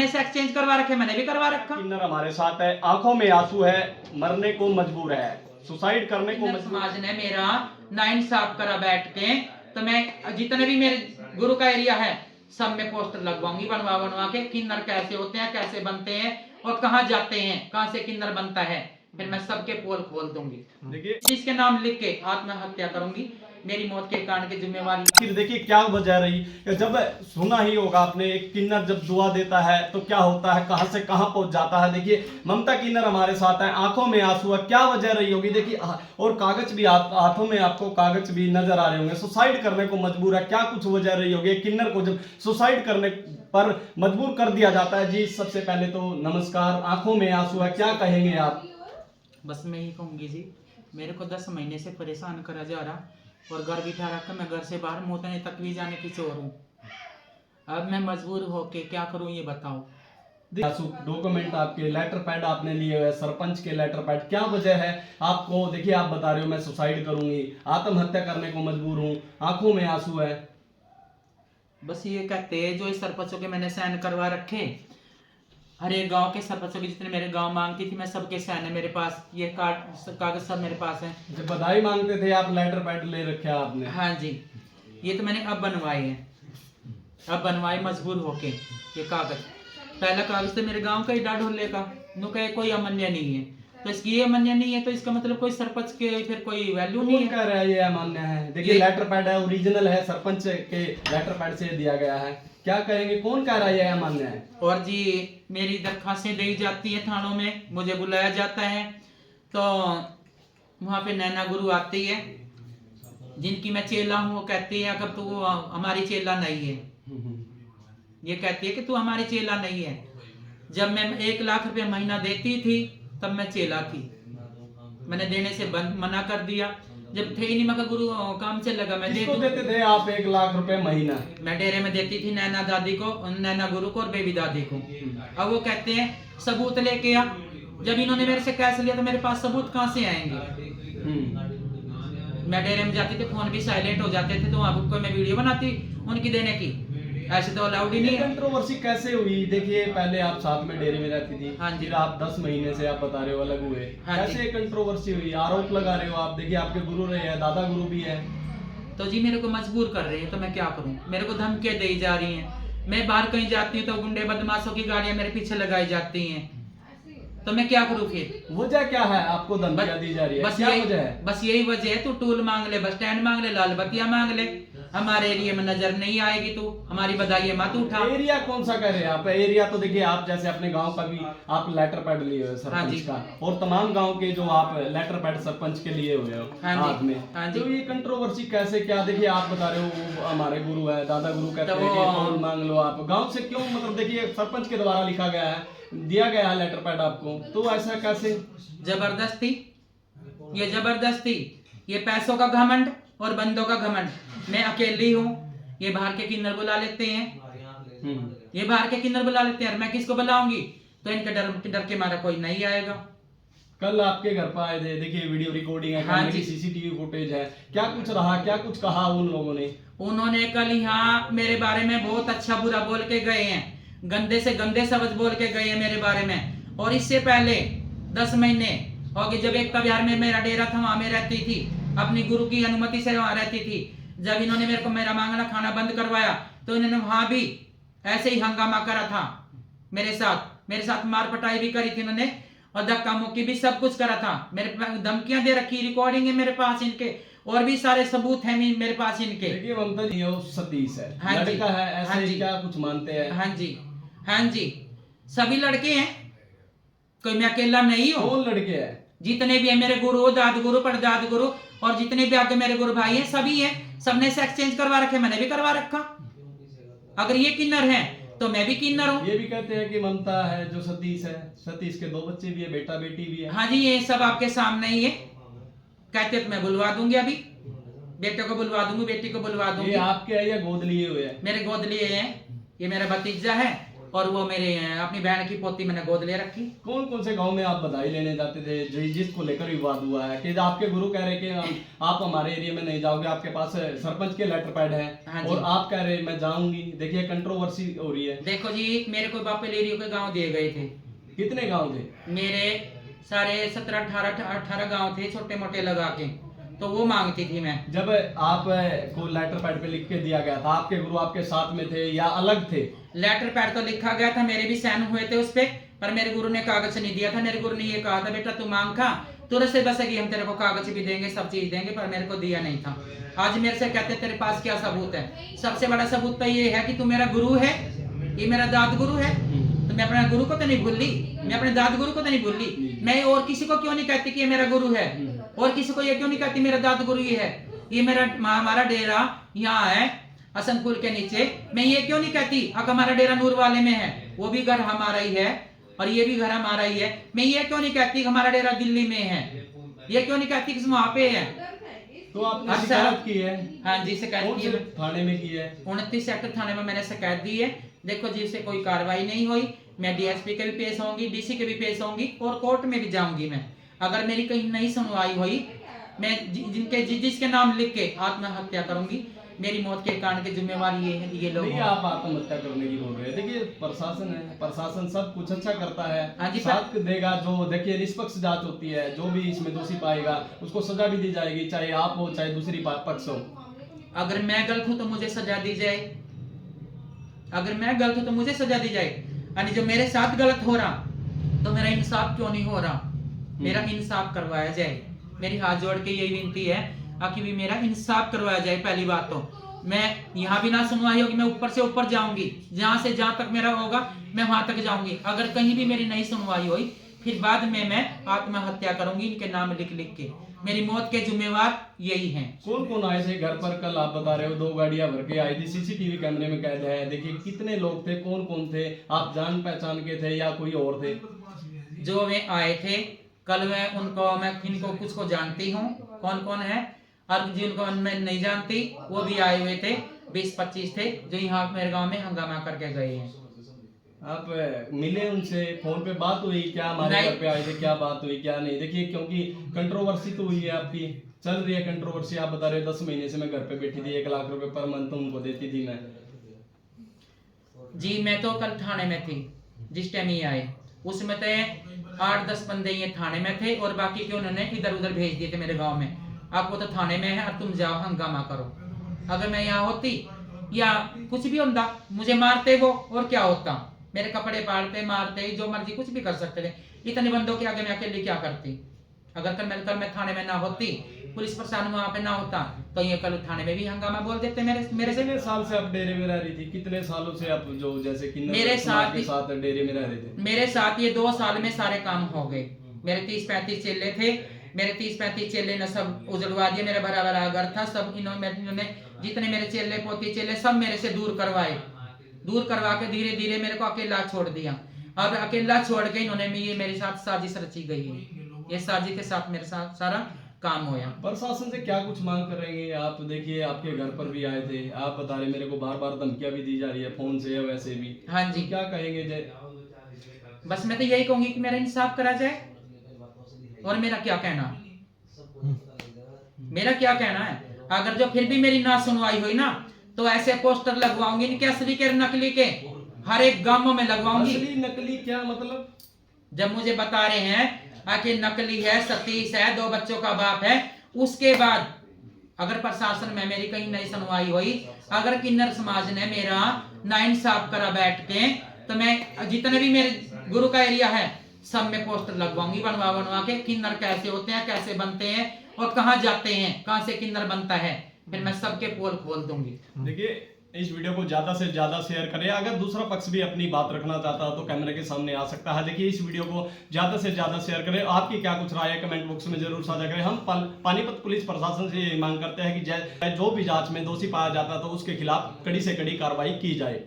सबने से एक्सचेंज करवा रखे, मैंने भी करवा रखा। किन्नर हमारे साथ है, आंखों में आंसू है, मरने को मजबूर है, सुसाइड करने को किन्नर मजबूर। समाज ने मेरा नाइंसाफ करा बैठ के, तो मैं जितने भी मेरे गुरु का एरिया है सब में पोस्टर लगवाऊंगी बनवा बनवा के, किन्नर कैसे होते हैं, कैसे बनते हैं और कहाँ जाते हैं, कहाँ से किन्नर बनता है, फिर मैं सबके पोल खोल दूंगी। देखिए जिसके नाम लिख के आत्महत्या करूंगी, मेरी मौत के कारण की जिम्मेवारी। फिर देखिए क्या वजह रही, जब सुना ही होगा आपने, एक किन्नर जब दुआ देता है तो क्या होता है, कहां से कहां पहुंच जाता है। देखिए ममता किन्नर हमारे साथ है, आंखों में आंसू है, क्या वजह रही होगी। देखिए और कागज भी हाथों में आपको कागज भी नजर आ रहे होंगे, सुसाइड करने को मजबूर है, क्या कुछ वजह रही होगी किन्नर को जब सुसाइड करने पर मजबूर कर दिया जाता है। जी सबसे पहले तो नमस्कार, आंखों में आंसू है, क्या कहेंगे आप। बस मैं ही कहूंगी जी, मेरे को 10 महीने से परेशान करा जा रहा और घर बिठा रखा, मैं घर से बाहर मोतने तक भी जाने की चोर हूँ। अब मैं मजबूर होके क्या करूँ ये बताओ। डॉक्यूमेंट आपके, लेटर पैड आपने लिए हुए, सरपंच के लेटर पैड, क्या वजह है आपको। देखिए आप बता रहे हो मैं सुसाइड करूंगी, आत्महत्या करने को मजबूर हूँ, आंखों में आंसू है। बस ये कहते हैं जो इस सरपंचों के मैंने साइन करवा रखे, हर एक गांव के सरपंचों की जितने मेरे गांव मांगती थी मैं सबके साइन है मेरे पास, ये कागज सब मेरे पास है। जब बधाई मांगते थे आप लेटर पैड ले रखे आपने। हाँ जी, ये तो मैंने अब बनवाए हैं, अब बनवाए मजबूर होके। ये कागज, पहला कागज तो मेरे गांव का ही डाढोले का, नु कहे कोई अमान्य नहीं है, तो इसकी ये अमान्य नहीं है तो इसका मतलब कोई सरपंच के फिर कोई वैल्यू नहीं कह रहा है ये अमान्य है। देखिए लेटर पैड है, ओरिजिनल है, सरपंच के लेटर पैड से दिया गया है, क्या कहेंगे, कौन कह रहा है ये अमान्य है। और जी मेरी दरखास्तें दी जाती है थानों में, मुझे बुलाया जाता है तो वहाँ पे नैना गुरु आती है, जिनकी मैं चेला हूँ, वो कहती है अगर तू हमारी चेला नहीं है, ये कहती है कि तू हमारी चेला नहीं है। जब मैं 1 लाख रुपए महीना देती थी तब मैं चेला थी, मैंने देने से मना कर दिया, जब थे ही नहीं मगर गुरु काम से लगा मैं देते थे आप 1 लाख रुपए महीना। मैं डेरे में देती थी नैना दादी को, नैना गुरु को और बेबी दादी को। अब वो कहते हैं सबूत लेके आ, जब इन्होंने मेरे से कैश लिया तो मेरे पास सबूत कहाँ से आएंगे। मैं डेरे में जाती थी, फोन भी साइलेंट हो जाते थे, तो आपको मैं वीडियो बनाती उनकी देने की, ऐसे तो अलाउड ही नहीं है। कंट्रोवर्सी कैसे हुई। देखिए पहले आप साथ में डेरे में रहती थी, हाँ जी, फिर आप 10 महीने से आप बता रहे हो अलग हुए, हाँ कैसे कंट्रोवर्सी हुई, आरोप लगा रहे हो आप। देखिए आपके गुरु रहे हैं, दादा गुरु भी है। तो जी मेरे को मजबूर कर रहे हैं तो मैं क्या करूं, मेरे को धमकियां दी जा रही हैं, मैं बाहर कहीं जाती हूँ तो गुंडे बदमाशों की गाड़ियां मेरे पीछे लगाई जाती हैं, तो मैं क्या करूं फिर। वजह क्या है आपको धमकियां दी जा रही है, क्या वजह है। बस यही वजह है, तू टूल मांग ले, बस स्टैंड मांग ले, लाल बत्तियां मांग ले, हमारे एरिया में नजर नहीं आएगी, तू हमारी बधाई मत उठा। एरिया कौन सा कह रहे हैं आप। एरिया तो देखिए आप जैसे अपने गांव का भी आप लेटर पैड लिए हुए सरपंच का, और तमाम गांव के जो आप लेटर पैड सरपंच के लिए हुए हो हाथ में, तो ये कंट्रोवर्सी कैसे क्या। देखिए आप बता रहे हो वो हमारे गुरु है, दादा गुरु कहते हैं कि टोल मांग लो आप, गाँव से क्यों, मतलब देखिए सरपंच के द्वारा लिखा गया है, दिया गया है लेटर पैड आपको, तो ऐसा कैसे। जबरदस्ती, ये जबरदस्ती, ये पैसों का घमंड और बंदों का घमंड। मैं अकेली हूँ, ये बाहर के किन्नर बुला लेते हैं, ये बाहर के किन्नर बुला लेते हैं, मैं किसको बुलाऊंगी, तो इनके डर के मारा कोई नहीं आएगा। कल आपके घर पर आए थे, देखिए वीडियो रिकॉर्डिंग है, हाँ जी, सीसीटीवी फुटेज है, क्या कुछ रहा, क्या कुछ कहा उन लोगों ने। उन्होंने कल यहाँ मेरे बारे में बहुत अच्छा बुरा बोल के गए हैं, गंदे से गंदे शब्द बोल के गए हैं मेरे बारे में। और इससे पहले 10 महीने हो गए जब एक बिहार में मेरा डेरा था, वहां में रहती थी, अपनी गुरु की अनुमति से वहां रहती थी। जब इन्होंने मेरे को मेरा मांगना खाना बंद करवाया तो इन्होंने वहां भी ऐसे ही हंगामा करा था, मेरे साथ मार पटाई भी करी थी इन्होंने, और धक्का मुक्की भी सब कुछ करा था, मेरे धमकियां दे रखी, रिकॉर्डिंग है मेरे पास इनके, और भी सारे सबूत हैं मेरे पास इनके। देखिए ममता जी वो सतीश है, हाँ लड़का है, ऐसे हाँ जी, क्या कुछ मानते हैं। हाँ जी, हाँ जी, सभी लड़के हैं, कोई मैं अकेला नहीं हूँ। कौन लड़के हैं। जितने भी है मेरे गुरु, दाद गुरु, परदाद गुरु, और जितने भी आगे मेरे गुरु भाई हैं सभी हैं, सबने से एक्सचेंज करवा रखे, मैंने भी करवा रखा। अगर ये किन्नर हैं तो मैं भी किन्नर हूँ। ये भी कहते हैं कि ममता है जो सतीश है, सतीश के 2 बच्चे भी है, बेटा बेटी भी है। हाँ जी, ये सब आपके सामने ही है, कहते तो मैं बुलवा दूंगी, अभी बेटे को बुलवा दूंगी, बेटी को बुलवा दूंगी। ये आपके है या गोद लिए हुए हैं। मेरे गोद लिए हैं, ये मेरा भतीजा है और वो मेरे अपनी बहन की पोती मैंने गोद ले रखी। कौन कौन से गांव में आप बधाई लेने जाते थे जिसको लेकर विवाद हुआ है कि आपके गुरु कह रहे कि आप हमारे एरिया में नहीं जाओगे, आपके पास सरपंच के लेटर पैड है, हाँ जी। और आप कह रहे मैं जाऊंगी। देखिए कंट्रोवर्सी हो रही है। देखो जी, मेरे को बापे लेरियो के गांव दिए गए थे। कितने गांव थे? मेरे सारे 17-18 गांव थे छोटे मोटे लगा के, तो वो मांगती थी मैं। जब आप को लेटर पैड पे लिख के दिया गया था, आपके गुरु आपके साथ में थे या अलग थे? लेटर पैड तो लिखा गया था, मेरे भी साइन हुए थे उस पे, पर मेरे गुरु ने कागज नहीं दिया था। मेरे गुरु ने ये कहा था बेटा तू मांग खा, तुरंत से बसेगी, हम तेरे को कागज भी देंगे, सब चीज देंगे, पर मेरे को दिया नहीं था। आज मेरे से कहते तेरे पास क्या सबूत है? सबसे बड़ा सबूत तो ये है कि तू मेरा गुरु है, ये मेरा दाद गुरु है। तो मैं अपने गुरु को तो नहीं भूली, मैं अपने दाद गुरु को तो नहीं भूली। मैं और किसी को क्यों नहीं कहती कि ये मेरा गुरु है, और किसी को ये क्यों नहीं कहती मेरा दाद गुरु ये है। ये मेरा हमारा डेरा यहाँ है हसनपुर के नीचे, मैं ये क्यों नहीं कहती हमारा डेरा नूर वाले में है, वो भी घर हमारा ही है और ये भी घर हमारा ही है। मैं ये क्यों नहीं कहती हमारा डेरा दिल्ली में है, ये क्यों नहीं कहती कि वहां पे है। तो आपने शिकायत की है? हाँ जी, शिकायत की है। थाने में की है? 29 सेक्टर थाने में मैंने शिकायत दी है। देखो जी, इससे कोई कार्रवाई नहीं हुई, मैं डीएसपी के भी पेश होंगी, डीसी के भी पेश होंगी और कोर्ट में भी जाऊंगी मैं। अगर मेरी कहीं नहीं सुनवाई हुई, मैं जिसके नाम लिख के आत्महत्या करूंगी। मेरी मौत के कारण के जिम्मेवार ये लोग। देखिए आप आत्महत्या करने की बोल रहे हैं। देखिए प्रशासन है, प्रशासन सब कुछ अच्छा करता है, हाँ जी, साथ देगा। जो देखिए निष्पक्ष जांच होती है, जो भी इसमें दोषी पाएगा उसको सजा भी दी जाएगी, चाहे आप हो चाहे दूसरी पक्ष हो। अगर मैं गलत हूं तो मुझे सजा दी जाए, अगर मैं गलत हूं तो मुझे सजा दी जाए। यानी जो मेरे साथ गलत हो रहा तो मेरा इंसाफ क्यों नहीं हो रहा, मेरा इंसाफ करवाया जाए। मेरी हाथ जोड़ के यही विनती है कि भी मेरा इंसाफ करवाया जाए। पहली बात तो मैं यहाँ भी ना सुनवाई होगी, मैं ऊपर से ऊपर जाऊंगी, जहां से जहां तक मेरा होगा मैं वहां तक जाऊंगी। अगर कहीं भी मेरी नहीं सुनवाई हुई, फिर बाद में मैं आत्महत्या करूंगी, इनके नाम लिख लिख के। मेरी मौत के जिम्मेवार यही हैं। कौन कौन आए थे घर पर? कल आप बता रहे हो 2 गाड़ियां भर के आई थी, सीसीटीवी कैमरे में कैद है। देखिए कितने लोग थे, कौन कौन थे? आप जान पहचान के थे या कोई और थे? जो वे आए थे कल, मैं इनको कुछ को जानती हूँ कौन कौन है, और जिनको मैं नहीं जानती वो भी आए हुए थे। 20-25 थे जो यहाँ मेरे गांव में हंगामा करके गए हैं। आप मिले उनसे? फोन पे बात हुई क्या? हमारे घर पे आए थे, क्या बात हुई क्या नहीं? देखिए क्योंकि कंट्रोवर्सी तो हुई है, आपकी चल रही है कंट्रोवर्सी। आप बता रहे हो 10 महीने से मैं घर पे बैठी थी, 1 लाख रुपए पर मंथ उनको देती थी मैं। जी मैं तो कल थाने में थी जिस टाइम ये आए, उसमें तो 8-10 बंदे ये थाने में थे और बाकी के उन्होंने इधर उधर भेज दिए थे मेरे गांव में। आपको तो थाने में है और तुम जाओ हंगामा करो। अगर मैं यहाँ होती या कुछ भी होता, मुझे मारते वो, और क्या होता, मेरे कपड़े पाड़ते, मारते, जो मर्जी कुछ भी कर सकते थे। इतने बंदों के आगे मैं अकेले क्या करती? अगर कल मैं थाने में ना होती, पुलिस प्रशासन वहां पे ना होता, तो ये कल थाने में भी हंगामा बोल देते मेरे से। कितने साल से आप डेरे में रह रही थी? कितने सालों से आप जो जैसे कि मेरे साथ डेरे में रह रहे थे? मेरे साथ ये 2 साल में सारे काम हो गए। मेरे 30-35 चेले थे, मेरे 30-35 चेले ने सब उजड़वा दिए। मेरा बड़ा बड़ा घर था, सब इन्होंने जितने मेरे चेले पोती चेले सब मेरे से दूर करवा के धीरे धीरे मेरे को अकेला छोड़ दिया। अब अकेला छोड़ के इन्होंने ये मेरे साथ साजिश रची गई है। ये साजिश के साथ मेरे साथ सारा काम होया। प्रशासन से क्या कुछ मांग करेंगे आप? देखिए आपके घर पर भी आए थे, आप बता रहे मेरे को बार बार धमकियां भी दी जा रही है फोन से या वैसे भी। हाँ जी, क्या कहेंगे जय? बस मैं तो यही कहूंगी कि मेरा इंसाफ करा जाए। और मेरा क्या कहना है, अगर जो फिर भी मेरी ना सुनवाई हुई ना, तो ऐसे पोस्टर लगवाऊंगी इनके असली के नकली के हर एक गांवों में लगवाऊंगी। असली नकली क्या मतलब? जब मुझे बता रहे हैं कि नकली है, सतीश है, 2 बच्चों का बाप है, उसके बाद अगर प्रशासन में मेरी कहीं नहीं सुनवाई हुई, अगर किन्नर समाज ने मेरा नाइंसाफ करा बैठ के, तो मैं जितने भी मेरे गुरु का एरिया है सब में पोस्टर लगवाऊंगी बनवा के। किन्नर कैसे होते हैं, कैसे बनते हैं और कहाँ जाते हैं, कहाँ से किन्नर बनता है, फिर मैं सबके पोल खोल दूंगी। देखिए इस वीडियो को ज्यादा से ज्यादा शेयर करें। अगर दूसरा पक्ष भी अपनी बात रखना चाहता है तो कैमरे के सामने आ सकता है। देखिए इस वीडियो को ज्यादा से ज्यादा शेयर करें। आपकी क्या कुछ राय है कमेंट बॉक्स में जरूर साझा करें। हम पानीपत पुलिस प्रशासन से ये मांग करते हैं कि जो भी जांच में दोषी पाया जाता है तो उसके खिलाफ कड़ी से कड़ी कार्रवाई की जाए।